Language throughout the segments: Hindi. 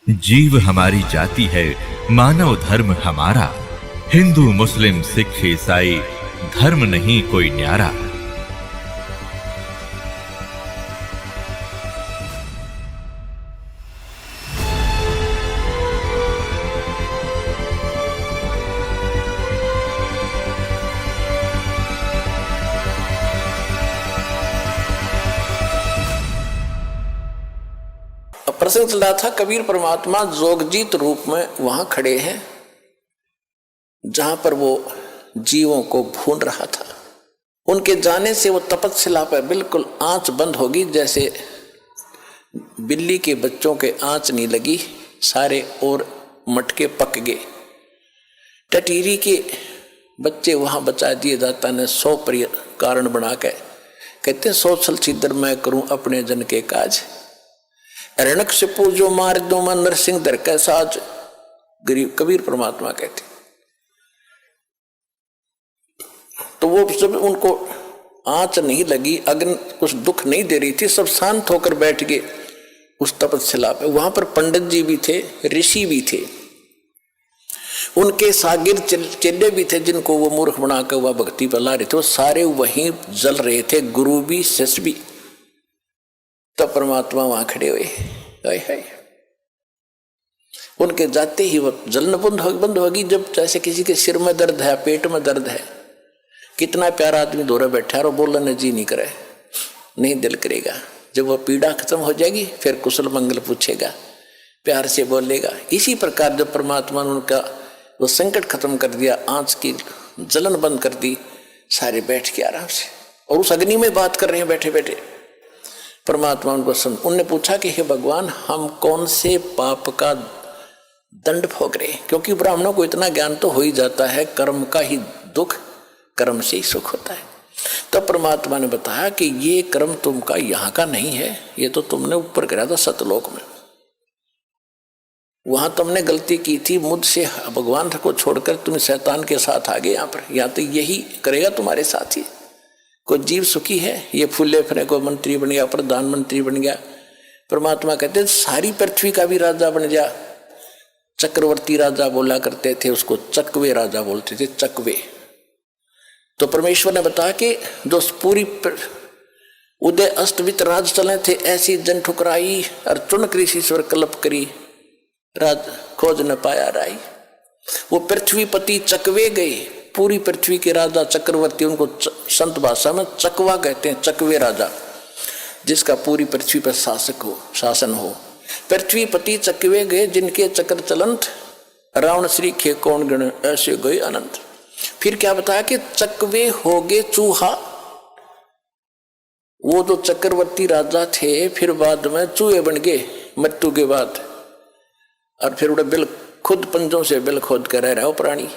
जीव हमारी जाति है, मानव धर्म हमारा। हिंदू मुस्लिम सिख ईसाई धर्म नहीं कोई न्यारा। प्रसंग चल रहा था, कबीर परमात्मा जोगजीत रूप में वहां खड़े हैं जहां पर वो जीवों को भून रहा था। उनके जाने से वो तपस्या पर बिल्कुल आंच बंद होगी, जैसे बिल्ली के बच्चों के आंच नहीं लगी, सारे और मटके पक गए। टटीरी के बच्चे वहां बचा दिए दाता ने 100 प्रिय कारण बना के कहते 100 छल छिद्र मैं करूं अपने जन के काज। रणक से पूजो मार दो मैं नरसिंह दर का साज। गरीब कबीर परमात्मा कहते। तो वो जब उनको आंच नहीं लगी, अग्नि कुछ दुख नहीं दे रही थी, सब शांत होकर बैठ गए उस तपस्या पे। वहां पर पंडित जी भी थे, ऋषि भी थे, उनके सागिर चेले भी थे जिनको वो मूर्ख बनाकर वह भक्ति पर ला रहे थे। वो सारे वहीं जल रहे थे, गुरु भी शिष्य भी। तब परमात्मा वहां खड़े हुए, हाय उनके जाते ही वो जलन बंद होगी। जब जैसे किसी के सिर में दर्द है, पेट में दर्द है, कितना प्यारा आदमी दौरा बैठा है और बोलने जी नहीं करे, नहीं दिल करेगा। जब वो पीड़ा खत्म हो जाएगी फिर कुशल मंगल पूछेगा, प्यार से बोलेगा। इसी प्रकार जब परमात्मा ने उनका वो संकट खत्म कर दिया, आंच की जलन बंद कर दी, सारे बैठ के आराम से और उस अग्नि में बात कर रहे हैं बैठे बैठे। परमात्मा उनको उनने पूछा कि हे भगवान, हम कौन से पाप का दंड भोग रहे हैं? क्योंकि ब्राह्मणों को इतना ज्ञान तो हो ही जाता है, कर्म का ही दुख, कर्म से ही सुख होता है। तब परमात्मा ने बताया कि ये कर्म तुमका यहाँ का नहीं है, ये तो तुमने ऊपर करा था सतलोक में। वहां तुमने गलती की थी, मुझसे भगवान को छोड़कर तुम शैतान के साथ आ गए। यहाँ तो यही करेगा तुम्हारे साथ ही। कोई जीव सुखी है, ये फूले फरे को मंत्री बन गया, प्रधानमंत्री बन गया। परमात्मा कहते सारी पृथ्वी का भी राजा बन जा। चक्रवर्ती राजा बोला करते थे, उसको चकवे राजा बोलते थे, चकवे। तो परमेश्वर ने बताया कि जो पूरी उदय अस्तवित राज चले थे, ऐसी जन ठुकराई और चुन कृषिश्वर कल्प करी, राज खोज न पाया राई। वो पृथ्वीपति चकवे गए, पूरी पृथ्वी के राजा चक्रवर्ती, उनको संत भाषा में चकवा कहते हैं, चकवे राजा, जिसका पूरी पृथ्वी पर शासन हो। पृथ्वीपति चकवे गए, जिनके चक्र चलंत, रावण श्री खे कौन गण, ऐसे गए अनंत। फिर क्या बताया कि चकवे हो गए चूहा। वो जो चक्रवर्ती राजा थे फिर बाद में चूहे बन गए मृत्यु के बाद, और फिर उड़े बिल खुद पंजों से बिल खोद कर रह रहा हो प्राणी,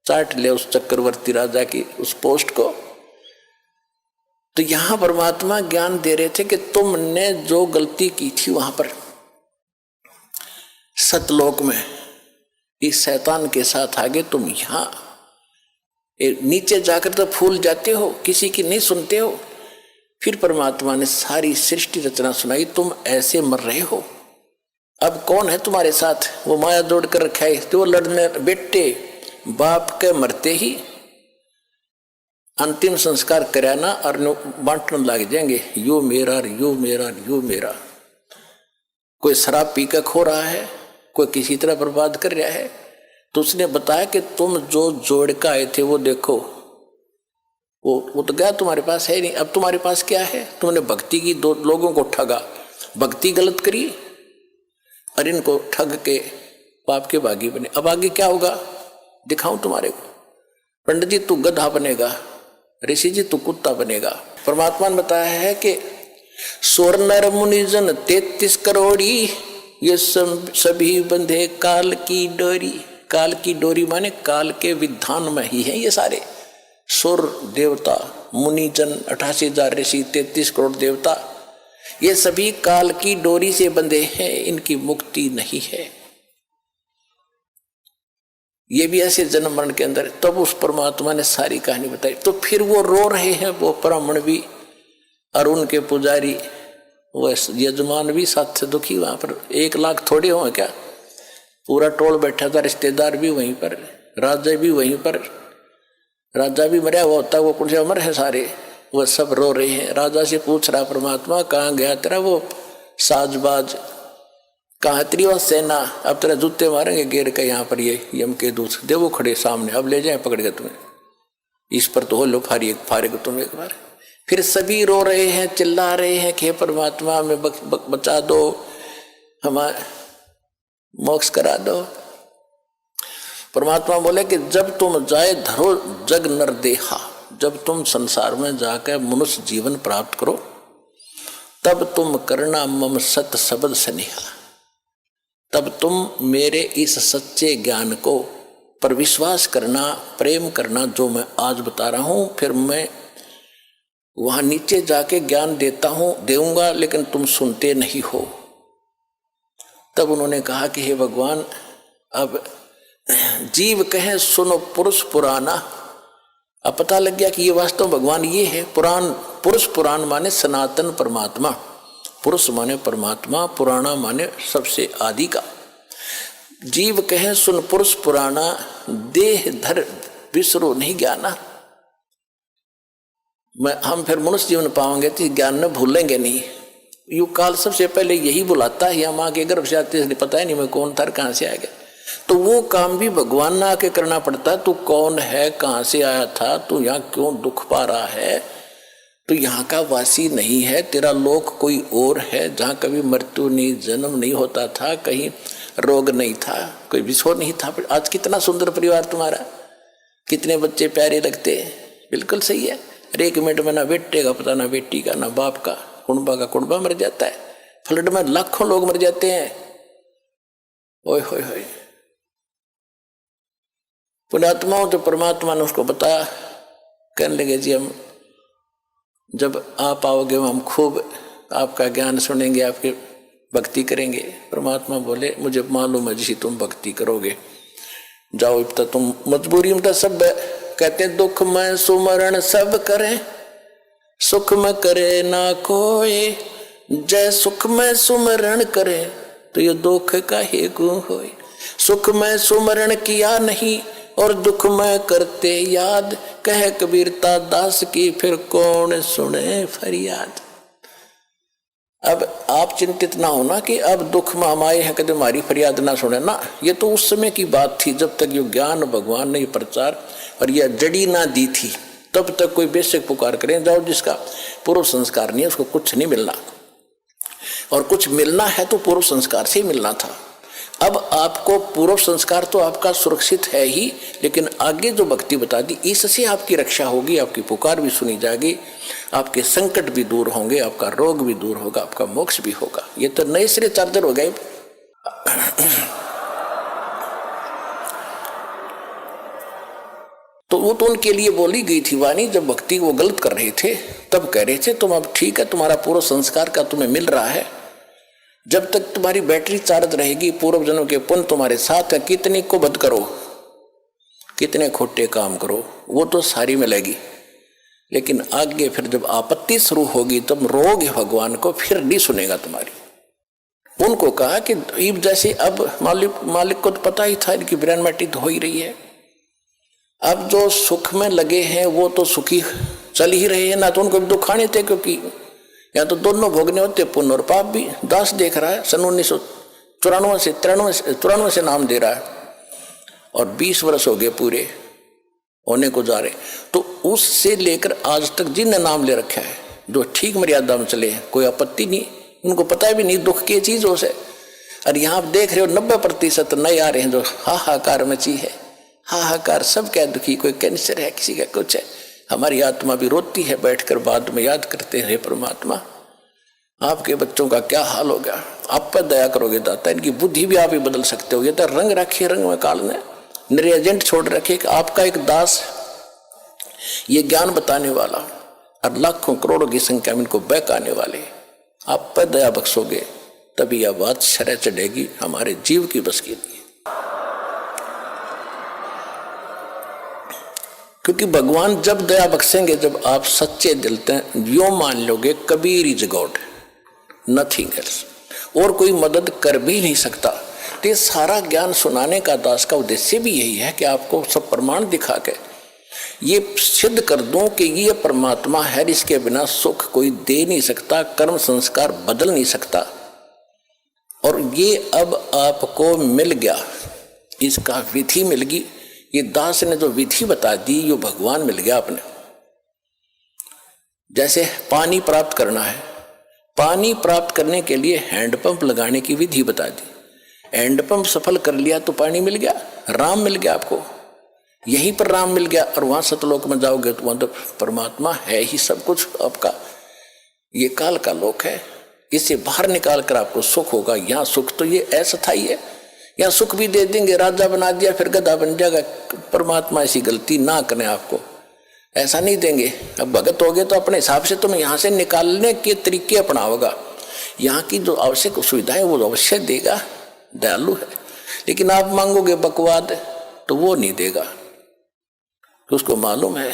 चाट ले उस चक्रवर्ती राजा की उस पोस्ट को। तो यहां परमात्मा ज्ञान दे रहे थे कि तुमने जो गलती की थी वहां पर सतलोक में इस शैतान के साथ आगे, तुम यहां नीचे जाकर तो फूल जाते हो, किसी की नहीं सुनते हो। फिर परमात्मा ने सारी सृष्टि रचना सुनाई, तुम ऐसे मर रहे हो। अब कौन है तुम्हारे साथ? वो माया जोड़ कर रखा है, तो लड़ने बेटे बाप के मरते ही अंतिम संस्कार कराना और बांटने लग जाएंगे, यो मेरा यो मेरा यो मेरा। कोई शराब पी कर खो रहा है, कोई किसी तरह बर्बाद कर रहा है। तो उसने बताया कि तुम जो जोड़ का आए थे वो देखो, वो तो गया, तुम्हारे पास है नहीं। अब तुम्हारे पास क्या है? तुमने भक्ति की, दो लोगों को ठगा, भक्ति गलत करी और इनको ठग के पाप के भागी बने। अब आगे क्या होगा दिखाऊं तुम्हारे को। पंडित जी तू गधा बनेगा, ऋषि जी तू कुत्ता बनेगा। परमात्मा ने बताया है कि सोर नर मुनिजन 33 करोड़ी, ये सभी बंधे काल की डोरी। काल की डोरी माने काल के विधान में ही है ये सारे। सुर देवता, मुनिजन, 88,000 ऋषि, 33 करोड़ देवता, ये सभी काल की डोरी से बंधे हैं, इनकी मुक्ति नहीं है। ये भी ऐसे जन्म मरण के अंदर। तब उस परमात्मा ने सारी कहानी बताई। तो फिर वो रो रहे हैं, वो ब्राह्मण भी और उनके पुजारी वो यजमान भी साथ से दुखी। वहां पर 1 लाख थोड़े हों क्या, पूरा टोल बैठा था, रिश्तेदार भी वहीं पर, राजा भी वहीं पर। राजा भी मरा हुआ होता, वो कुछ अमर है सारे, वो सब रो रहे हैं। राजा से पूछ रहा परमात्मा, कहाँ गया तेरा वो साजबाज, कहाँ तेरी वो सेना, अब तेरा जूते मारेंगे गेर के यहाँ पर, ये यम के दूत दे वो खड़े सामने, अब ले जाए पकड़ के तुम्हें, इस पर तो हो लो फारेग तुम एक बार। फिर सभी रो रहे हैं, चिल्ला रहे हैं कि परमात्मा हमें बचा दो, हमारे मोक्ष करा दो। परमात्मा बोले कि जब तुम जाए धरो जग नर देहा, जब तुम संसार में जाकर मनुष्य जीवन प्राप्त करो, तब तुम करना मम सत शब्द स्नेहा, तब तुम मेरे इस सच्चे ज्ञान को पर विश्वास करना, प्रेम करना, जो मैं आज बता रहा हूं। फिर मैं वहां नीचे जाके ज्ञान देऊंगा, लेकिन तुम सुनते नहीं हो। तब उन्होंने कहा कि हे भगवान, अब जीव कहे सुनो पुरुष पुराना। अब पता लग गया कि ये वास्तव भगवान ये है पुराण। पुरुष पुराण माने सनातन परमात्मा, पुरुष माने परमात्मा, पुराना माने सबसे आदि का। जीव कहे सुन पुरुष पुराना, देह धर विसरो नहीं ज्ञाना। हम फिर मनुष्य जीवन पाओगे तो ज्ञान में भूलेंगे नहीं। युग काल सबसे पहले यही बुलाता है, या माँ के गर्भ से आते हैं, पता ही नहीं मैं कौन था, कहाँ से आ गया। तो वो काम भी भगवान ना आके करना पड़ता। तू कौन है, कहाँ से आया था, तू यहाँ क्यों दुख पा रहा है, तो यहाँ का वासी नहीं है, तेरा लोक कोई और है, जहाँ कभी मृत्यु नहीं, जन्म नहीं होता था, कहीं रोग नहीं था, कोई विषय नहीं था। आज कितना सुंदर परिवार तुम्हारा, कितने बच्चे प्यारे लगते हैं। बिल्कुल सही है। अरे 1 मिनट में ना बेटे का पता, ना बेटी का, ना बाप का, कुंबा का कुंबा मर जाता है। फ्लड में लाखों लोग मर जाते हैं। ओए होए होए। पुण्यात्माओं तो परमात्मा ने उसको बताया, कहने लगे जी हम जब आप आओगे हम खूब आपका ज्ञान सुनेंगे, आपकी भक्ति करेंगे। परमात्मा बोले मुझे मालूम है जी तुम भक्ति करोगे, जाओ अब तक तुम मजबूरी में तो सब कहते हैं दुख में सुमरण सब करें, सुख में करे ना कोई, जय सुख में सुमरण करे तो ये दुख का ही गुण होए। सुख में सुमरण किया नहीं और दुख में करते याद, कह कबीरता दास की फिर कौन सुने फरियाद। अब आप चिंतित ना होना कि अब दुख में हम आए हैं कभी हमारी फरियाद ना सुने ना। ये तो उस समय की बात थी जब तक ये ज्ञान भगवान ने प्रचार और यह जड़ी ना दी थी, तब तक कोई बेशक पुकार करें जाओ, जिसका पूर्व संस्कार नहीं है उसको कुछ नहीं मिलना, और कुछ मिलना है तो पूर्व संस्कार से ही मिलना था। अब आपको पूर्व संस्कार तो आपका सुरक्षित है ही, लेकिन आगे जो भक्ति बता दी इससे आपकी रक्षा होगी, आपकी पुकार भी सुनी जाएगी, आपके संकट भी दूर होंगे, आपका रोग भी दूर होगा, आपका मोक्ष भी होगा। ये तो नए सिरे चार्जर हो गए। तो वो तो उनके लिए बोली गई थी वाणी, जब भक्ति वो गलत कर रहे थे तब कह रहे थे तुम अब ठीक है, तुम्हारा पूर्व संस्कार का तुम्हें मिल रहा है, जब तक तुम्हारी बैटरी चार्ज रहेगी, पूर्व जन्म के पुण्य तुम्हारे साथ है, कितने को बद करो, कितने खोटे काम करो, वो तो सारी मिलेगी। लेकिन आगे फिर जब आपत्ति शुरू होगी तब रोगे भगवान को, फिर नहीं सुनेगा तुम्हारी। उनको कहा कि जैसे अब मालिक को तो पता ही था इनकी ब्रेन मैटी तो हो ही रही है, अब जो सुख में लगे हैं वो तो सुखी चल ही रहे हैं ना, तो उनको भी दुख आने थे, क्योंकि या तो दोनों भोगने होते, पुण्य और पाप भी। दास देख रहा है सन 1994 से नाम दे रहा है और 20 वर्ष हो गए पूरे होने को जा रहे, तो उससे लेकर आज तक जिनने नाम ले रखा है जो ठीक मर्यादा में चले हैं, कोई आपत्ति नहीं, उनको पता भी नहीं दुख की चीज हो से। और यहाँ आप देख रहे हो 90% नए आ रहे हैं जो हाहाकार मची है, हाहाकार सब क्या दुखी, कोई कैंसर है, किसी का कुछ है। हमारी आत्मा भी रोती है बैठकर, बाद में याद करते हैं परमात्मा आपके बच्चों का क्या हाल होगा, आप पर दया करोगे दाता, इनकी बुद्धि भी आप ही बदल सकते हो। ये तो रंग रखे, रंग में काल ने निरे एजेंट छोड़ रखे कि आपका एक दास ये ज्ञान बताने वाला और लाखों करोड़ों की संख्या में इनको बहकाने वाले, आप पर दया बख्शोगे तभी यह बात शरह चढ़ेगी, हमारे जीव की बस की नहीं। क्योंकि भगवान जब दया बख्शेंगे जब आप सच्चे दिल से यो मान लोगे Kabir is God, nothing else, और कोई मदद कर भी नहीं सकता। तो ये सारा ज्ञान सुनाने का दास का उद्देश्य भी यही है कि आपको सब प्रमाण दिखा के ये सिद्ध कर दूं कि ये परमात्मा है, इसके बिना सुख कोई दे नहीं सकता, कर्म संस्कार बदल नहीं सकता। और ये अब आपको मिल गया, इसका विधि मिल गई। ये दास ने जो विधि बता दी, ये भगवान मिल गया आपने। जैसे पानी प्राप्त करना है, पानी प्राप्त करने के लिए हैंडपंप लगाने की विधि बता दी। हैंडपंप सफल कर लिया तो पानी मिल गया, राम मिल गया आपको, यहीं पर राम मिल गया। और वहां सतलोक में जाओगे तो वहां तो परमात्मा है ही सब कुछ आपका। ये काल का लोक है, इससे बाहर निकाल कर आपको सुख होगा। यहाँ सुख तो ये अस्थायी है, यहाँ सुख भी दे देंगे, राजा बना दिया फिर गधा बन जाएगा। परमात्मा ऐसी गलती ना करें, आपको ऐसा नहीं देंगे। अब भगत हो गए तो अपने हिसाब से तुम्हें यहाँ से निकालने के तरीके अपनाओगा। यहाँ की जो आवश्यक सुविधाएं वो अवश्य देगा, दयालु है। लेकिन आप मांगोगे बकवाद तो वो नहीं देगा, तो उसको मालूम है।